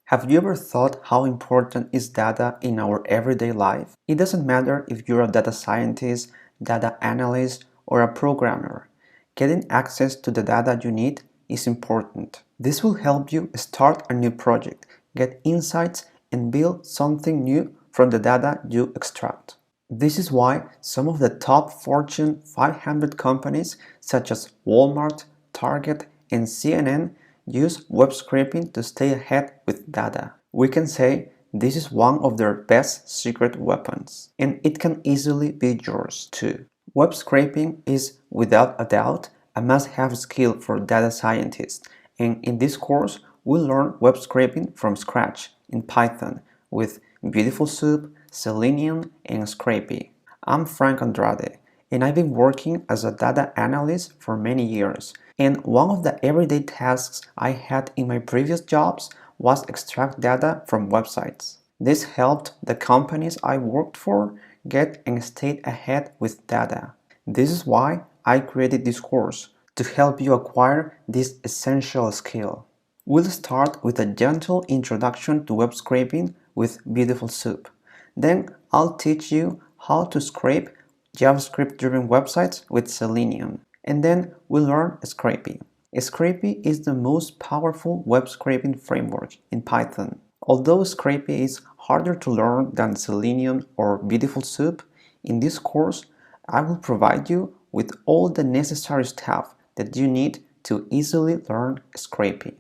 Have you ever thought how important is data in our everyday life? It doesn't matter if you're a data scientist, data analyst, or a programmer. Getting access to the data you need is important. This will help you start a new project, get insights, and build something new from the data you extract. This is why some of the top Fortune 500 companies such as Walmart, Target, and CNN use web scraping to stay ahead with data. We can say this is one of their best secret weapons, and it can easily be yours too. Web scraping is, without a doubt, a must-have skill for data scientists, and in this course, we'll learn web scraping from scratch in Python with BeautifulSoup, Selenium, and Scrapy. I'm Frank Andrade, and I've been working as a data analyst for many years. And one of the everyday tasks I had in my previous jobs was extract data from websites. This helped the companies I worked for get and stay ahead with data. This is why I created this course, to help you acquire this essential skill. We'll start with a gentle introduction to web scraping with BeautifulSoup. Then I'll teach you how to scrape JavaScript-driven websites with Selenium. And then we'll learn Scrapy. Scrapy is the most powerful web scraping framework in Python. Although Scrapy is harder to learn than Selenium or BeautifulSoup, in this course I will provide you with all the necessary stuff that you need to easily learn Scrapy.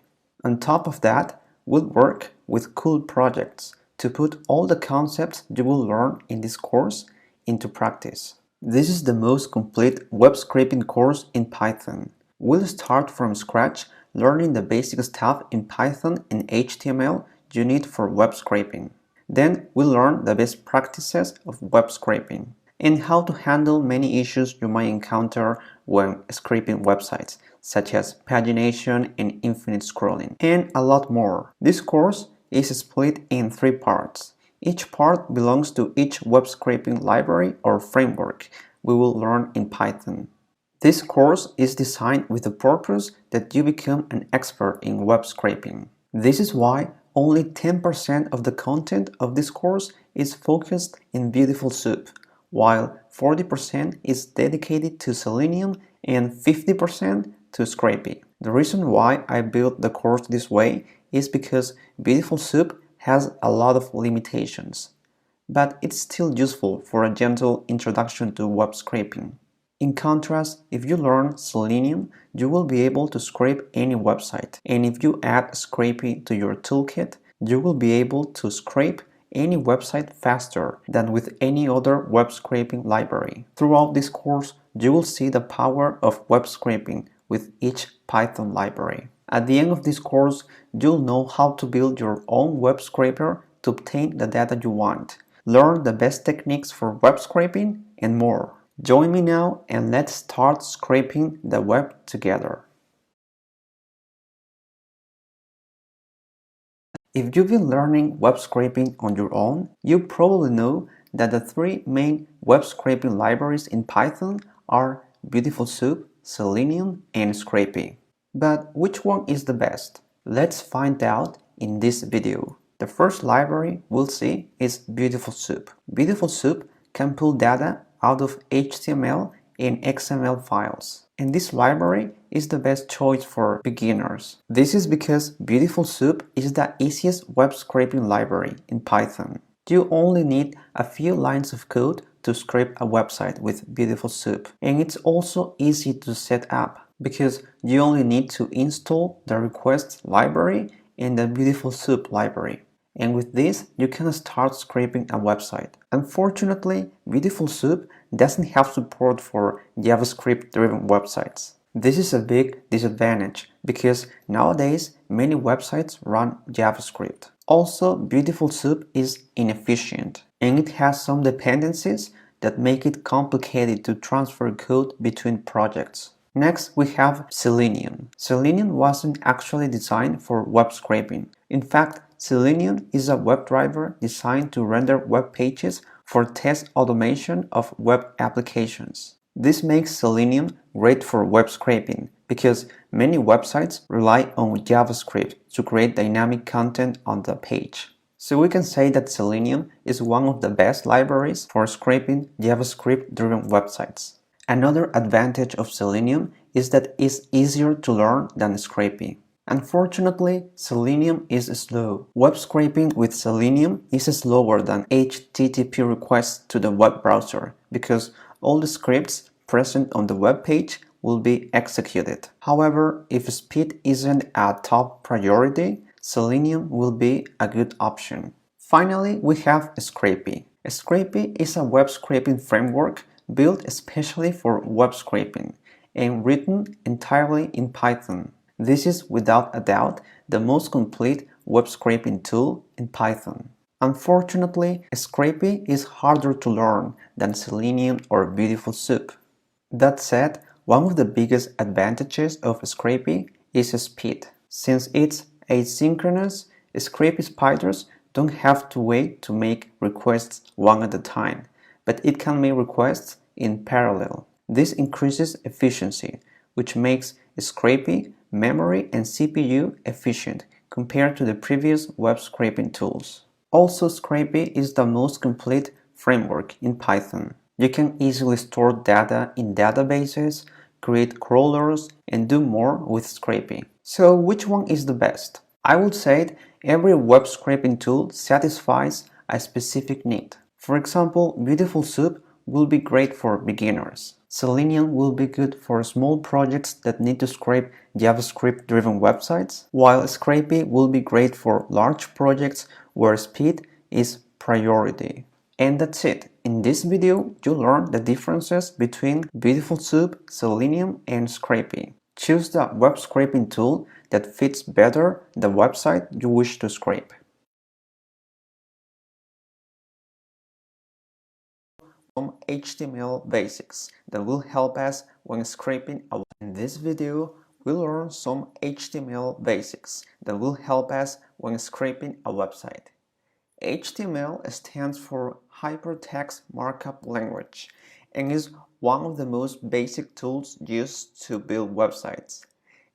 On top of that, we'll work with cool projects to put all the concepts you will learn in this course into practice. This is the most complete web scraping course in Python. We'll start from scratch learning the basic stuff in Python and HTML you need for web scraping. Then we'll learn the best practices of web scraping and how to handle many issues you might encounter when scraping websites, such as pagination and infinite scrolling, and a lot more. This course is split in 3 parts. Each part belongs to each web scraping library or framework we will learn in Python. This course is designed with the purpose that you become an expert in web scraping. This is why only 10% of the content of this course is focused in BeautifulSoup, while 40% is dedicated to Selenium and 50% to Scrapy. The reason why I built the course this way is because BeautifulSoup has a lot of limitations, but it's still useful for a gentle introduction to web scraping. In contrast, if you learn Selenium, you will be able to scrape any website, and if you add Scrapy to your toolkit, you will be able to scrape any website faster than with any other web scraping library. Throughout this course, you will see the power of web scraping with each Python library. At the end of this course, you'll know how to build your own web scraper to obtain the data you want, learn the best techniques for web scraping, and more. Join me now and let's start scraping the web together. If you've been learning web scraping on your own, you probably know that the 3 main web scraping libraries in Python are BeautifulSoup, Selenium, and Scrapy. But which one is the best? Let's find out in this video. The first library we'll see is BeautifulSoup. BeautifulSoup can pull data out of HTML and XML files, and this library is the best choice for beginners. This is because BeautifulSoup is the easiest web scraping library in Python. You only need a few lines of code to scrape a website with BeautifulSoup, and it's also easy to set up because you only need to install the requests library and the BeautifulSoup library. And with this, you can start scraping a website. Unfortunately, BeautifulSoup doesn't have support for JavaScript-driven websites. This is a big disadvantage because nowadays many websites run JavaScript. Also, BeautifulSoup is inefficient, and it has some dependencies that make it complicated to transfer code between projects. Next, we have Selenium. Selenium wasn't actually designed for web scraping. In fact, Selenium is a WebDriver designed to render web pages for test automation of web applications. This makes Selenium great for web scraping because Many websites rely on JavaScript to create dynamic content on the page. So we can say that Selenium is one of the best libraries for scraping JavaScript-driven websites. Another advantage of Selenium is that it's easier to learn than Scrapy. Unfortunately, Selenium is slow. Web scraping with Selenium is slower than HTTP requests to the web browser because all the scripts present on the web page will be executed. However, if speed isn't a top priority, Selenium will be a good option. Finally, we have Scrapy. Scrapy is a web scraping framework built especially for web scraping and written entirely in Python. This is without a doubt the most complete web scraping tool in Python. Unfortunately, Scrapy is harder to learn than Selenium or BeautifulSoup. That said, one of the biggest advantages of Scrapy is speed. Since it's asynchronous, Scrapy spiders don't have to wait to make requests one at a time, but it can make requests in parallel. This increases efficiency, which makes Scrapy memory and CPU efficient compared to the previous web scraping tools. Also, Scrapy is the most complete framework in Python. You can easily store data in databases, create crawlers, and do more with Scrapy. So which one is the best? I would say every web scraping tool satisfies a specific need. For example, BeautifulSoup will be great for beginners. Selenium will be good for small projects that need to scrape JavaScript-driven websites, while Scrapy will be great for large projects where speed is priority. And that's it. In this video, you learned the differences between BeautifulSoup, Selenium, and Scrapy. Choose the web scraping tool that fits better the website you wish to scrape. Some HTML basics that will help us when scraping a website. In this video, we'll learn some HTML basics that will help us when scraping a website. HTML stands for Hypertext Markup Language and is one of the most basic tools used to build websites.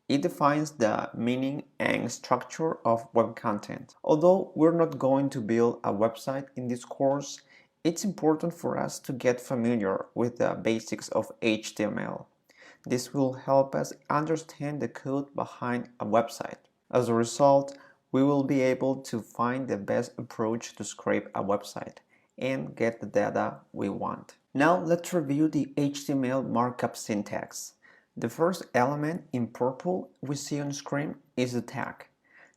It defines the meaning and structure of web content. Although we're not going to build a website in this course, it's important for us to get familiar with the basics of HTML. This will help us understand the code behind a website. As a result, we will be able to find the best approach to scrape a website and get the data we want. Now let's review the HTML markup syntax. The first element in purple we see on screen is the tag.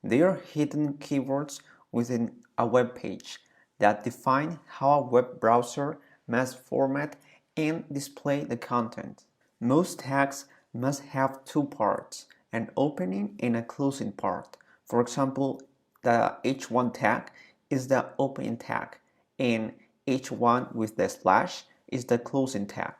They are hidden keywords within a web page that define how a web browser must format and display the content. Most tags must have two parts, an opening and a closing part. For example, the h1 tag is the opening tag, and h1 with the slash is the closing tag.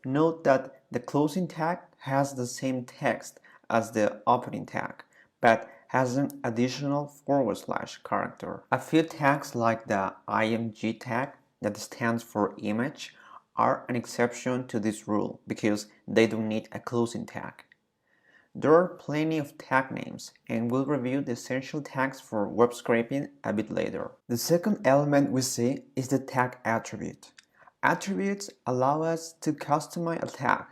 Note that the closing tag has the same text as the opening tag, but has an additional / character. A few tags like the img tag, that stands for image, are an exception to this rule because they don't need a closing tag. There are plenty of tag names, and we'll review the essential tags for web scraping a bit later. The second element we see is the tag attribute. Attributes allow us to customize a tag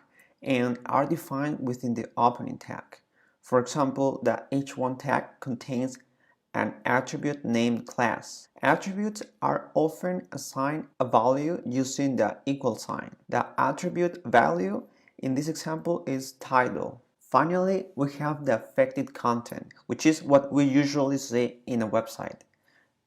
and are defined within the opening tag. For example, the h1 tag contains an attribute named class. Attributes are often assigned a value using the equal sign. The attribute value in this example is title. Finally, we have the affected content, which is what we usually see in a website.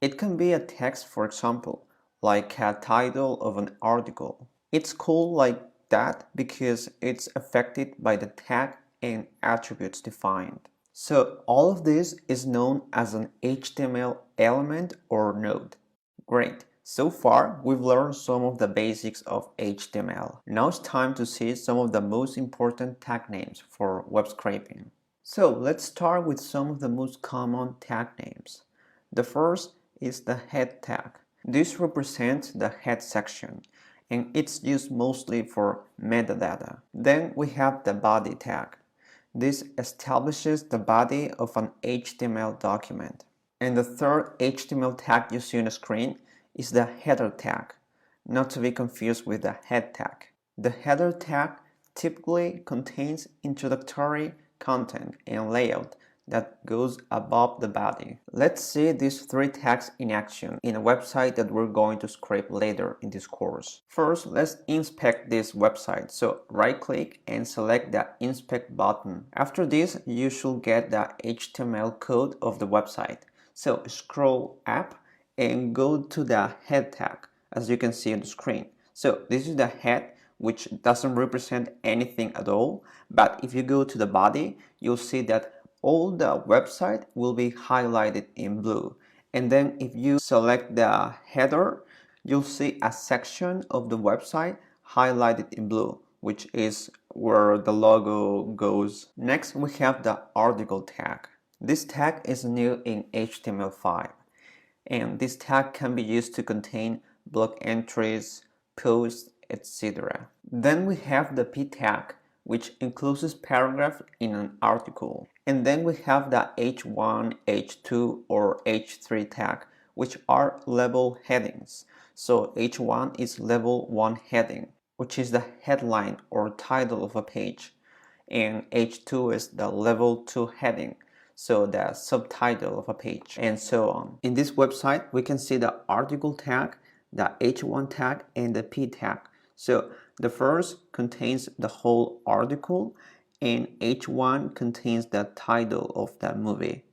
It can be a text, for example, like a title of an article. It's called like that because it's affected by the tag and attributes defined. So all of this is known as an HTML element or node. Great! So far, we've learned some of the basics of HTML. Now it's time to see some of the most important tag names for web scraping. So let's start with some of the most common tag names. The first is the head tag. This represents the head section, and it's used mostly for metadata. Then we have the body tag. This establishes the body of an HTML document. And the third HTML tag you see on the screen is the header tag, not to be confused with the head tag. The header tag typically contains introductory content and layout that goes above the body. Let's see these three tags in action in a website that we're going to scrape later in this course. First, let's inspect this website. So right-click and select the Inspect button. After this, you should get the HTML code of the website. So scroll up and go to the head tag, as you can see on the screen. So this is the head, which doesn't represent anything at all, but if you go to the body, you'll see that all the website will be highlighted in blue. And then if you select the header, you'll see a section of the website highlighted in blue, which is where the logo goes. Next, we have the article tag. This tag is new in HTML5, and this tag can be used to contain blog entries, posts, etc. Then we have the P tag, which encloses paragraphs in an article. And then we have the H1, H2, or H3 tag, which are level headings. So H1 is level 1 heading, which is the headline or title of a page. And H2 is the level 2 heading, so the subtitle of a page, and so on. In this website, we can see the article tag, the H1 tag, and the P tag. So the first contains the whole article, and H1 contains the title of the movie.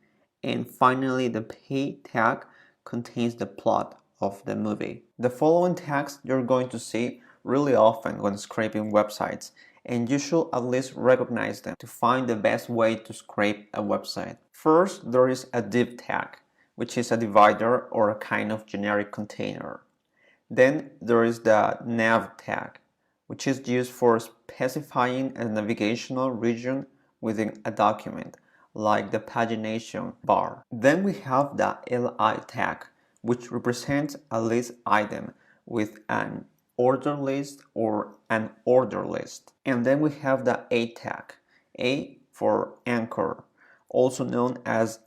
And finally, the P tag contains the plot of the movie. The following tags you're going to see really often when scraping websites, and you should at least recognize them to find the best way to scrape a website. First, there is a div tag, which is a divider or a kind of generic container. Then there is the nav tag, which is used for specifying a navigational region within a document, like the pagination bar. Then we have the li tag, which represents a list item with an order list or an order list. And then we have the A tag, A for anchor, also known as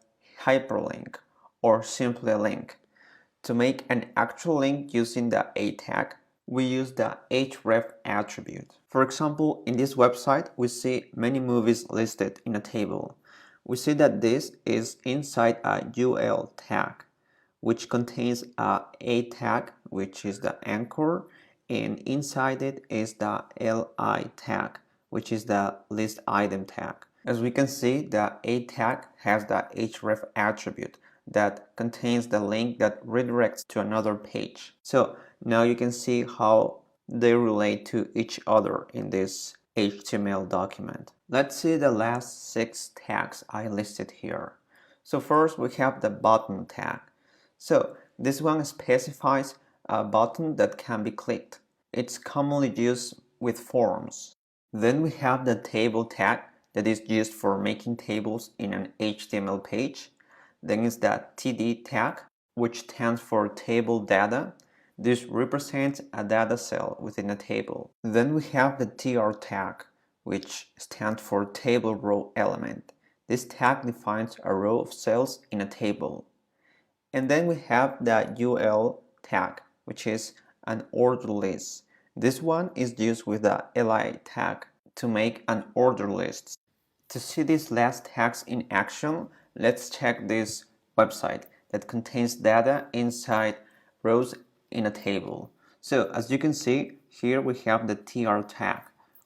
hyperlink or simply a link. To make an actual link using the A tag, we use the href attribute. For example, in this website, we see many movies listed in a table. We see that this is inside a UL tag, which contains a A tag, which is the anchor, and inside it is the li tag, which is the list item tag. As we can see, the A tag has the href attribute that contains the link that redirects to another page. So now you can see how they relate to each other in this HTML document. Let's see the last 6 tags I listed here. So first we have the button tag. So this one specifies a button that can be clicked. It's commonly used with forms. Then we have the table tag that is used for making tables in an HTML page. Then is the TD tag, which stands for table data. This represents a data cell within a table. Then we have the TR tag, which stands for table row element. This tag defines a row of cells in a table. And then we have the UL tag, which is an order list. This one is used with the li tag to make an order list. To see these last tags in action, let's check this website that contains data inside rows in a table. So as you can see, here we have the TR tag,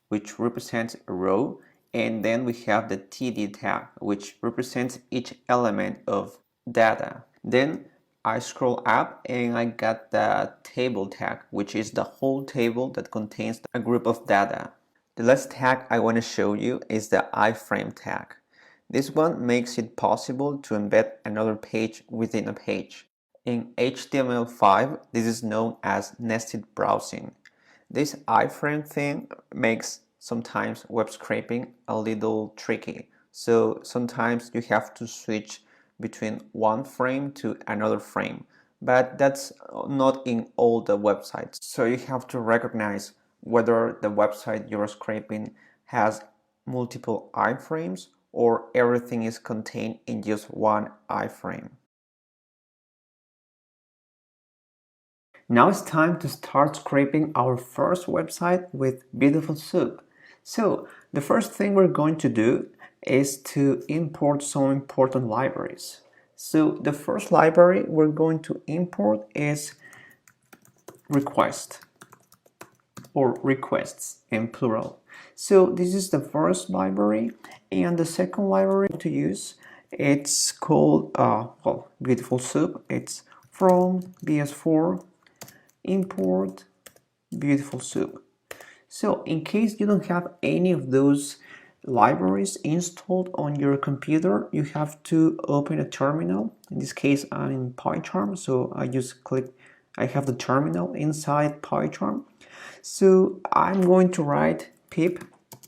which represents a row, and then we have the TD tag, which represents each element of data. Then I scroll up and I got the table tag, which is the whole table that contains a group of data. The last tag I want to show you is the iframe tag. This one makes it possible to embed another page within a page. In HTML5, this is known as nested browsing. This iframe thing makes sometimes web scraping a little tricky. So sometimes you have to switch between one frame to another frame, but that's not in all the websites. So you have to recognize whether the website you're scraping has multiple iframes, or everything is contained in just one iframe. Now it's time to start scraping our first website with BeautifulSoup. So the first thing we're going to do is to import some important libraries. So the first library we're going to import is request, or requests in plural. So this is the first library, and the second library to use, it's called BeautifulSoup. It's from BS4 import BeautifulSoup. So in case you don't have any of those libraries installed on your computer, you have to open a terminal. In this case, I'm in PyCharm, so I have the terminal inside PyCharm. So I'm going to write pip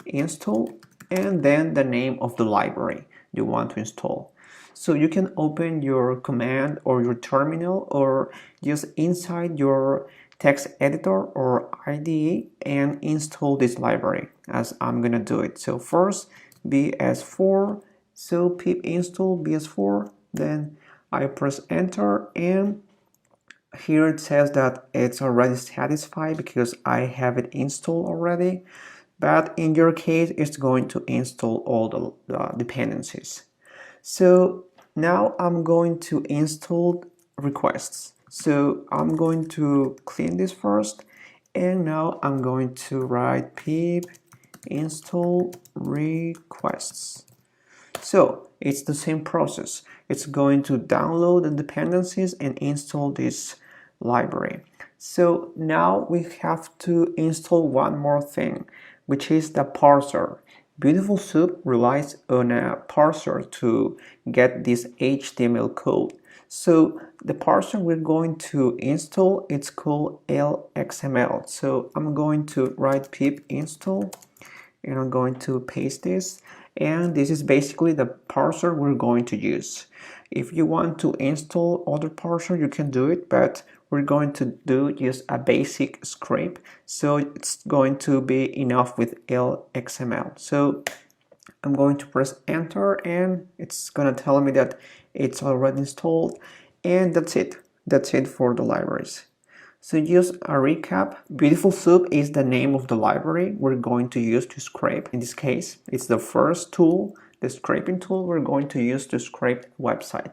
install and then the name of the library you want to install. So you can open your command or your terminal or just inside your text editor or IDE and install this library as I'm gonna do it. So first BS4, so pip install BS4, then I press enter, and here it says that it's already satisfied because I have it installed already, but in your case it's going to install all the dependencies. So now I'm going to install requests. So I'm going to clean this first, and now I'm going to write pip install requests. So it's the same process. It's going to download the dependencies and install this library. So now we have to install one more thing, which is the parser. BeautifulSoup relies on a parser to get this HTML code. So the parser we're going to install, it's called LXML. So I'm going to write pip install, and I'm going to paste this, and this is basically the parser we're going to use. If you want to install other parser, you can do it, but we're going to do just a basic scrape, so it's going to be enough with LXML. So I'm going to press enter, and it's gonna tell me that it's already installed, and that's it for the libraries. So just a recap, BeautifulSoup is the name of the library we're going to use to scrape. In this case, it's the first tool, the scraping tool we're going to use to scrape a website.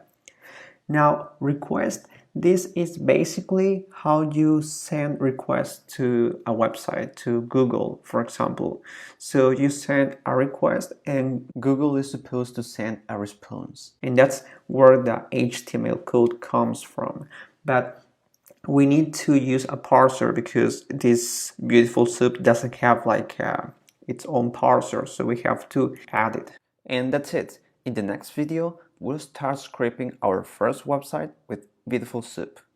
Now, request, this is basically how you send requests to a website, to Google, for example. So you send a request and Google is supposed to send a response. And that's where the HTML code comes from. But we need to use a parser because this BeautifulSoup doesn't have its own parser, so we have to add it. And that's it. In the next video, we'll start scraping our first website with BeautifulSoup.